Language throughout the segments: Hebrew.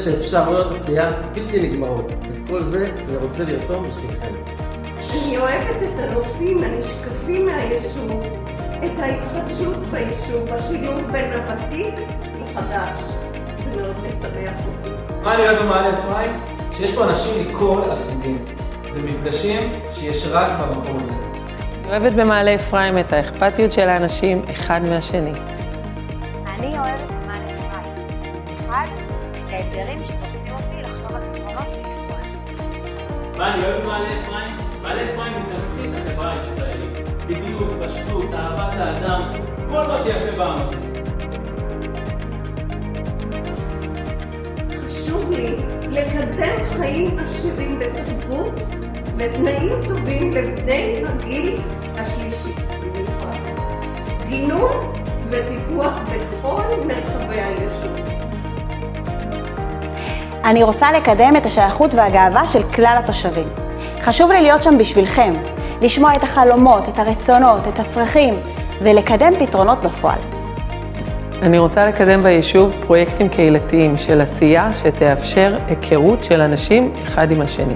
שאפשרויות עשייה בלתי נגמרות. את כל זה אני רוצה לרתום בשבילכם. אני אוהבת את הנופים הנשקפים מהיישוב, את ההתחדשות ביישוב, השילוב בין הוותיק לחדש. זה מאוד משמח אותי. מה אני אוהב במעלה אפרים? שיש פה אנשים מכל הסוגים, ומפגשים שיש רק במקום הזה. אני אוהבת במעלה אפרים את האכפתיות של האנשים אחד מהשני. אני אוהבת במעלה אפרים. אחד, את האתגרים שתופסים אותי לחשוב על פתרונות ולפעול. מה אני אוהב במעלה אפרים? מעלה אפרים מתמצית החברה הישראלית. טבעיות, פשטות, אהבת האדם, כל מה שיפה בעם הזה. חשוב לי לקדם חיים עשירים בתרבות ותנאים טובים לבני הגיל השלישי במיוחד. גינון וטיפוח בכל מרחבי היישוב. אני רוצה לקדם את השייכות והגאווה של כלל התושבים. חשוב לי להיות שם בשבילכם, לשמוע את החלומות, את הרצונות, את הצרכים, ולקדם פתרונות בפועל. אני רוצה לקדם ביישוב פרויקטים קהילתיים של עשייה שתאפשר היכרות של אנשים אחד עם השני.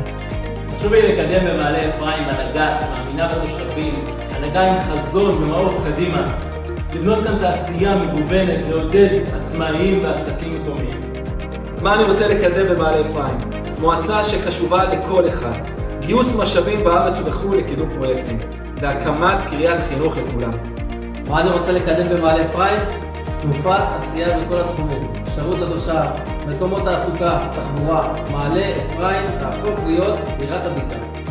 חשוב לי לקדם במעלה אפרים הנהגה שמאמינה בתושבים, הנהגה עם חזון ומעוף קדימה, לבנות כאן תעשייה מגוונת, לעודד עצמאיים ועסקים מקומיים. מה אני רוצה לקדם במעלה אפרים? מועצה שקשובה לכל אחד, גיוס משאבים בארץ ובחו"ל לקידום פרויקטים, והקמת קריית חינוך לכולם. מה אני רוצה לקדם במעלה אפרים? תנופת עשייה בכל התחומים, שירות לתושב, מקומות תעסוקה, תחבורה. מעלה אפרים תהפוך להיות בירת הבקעה.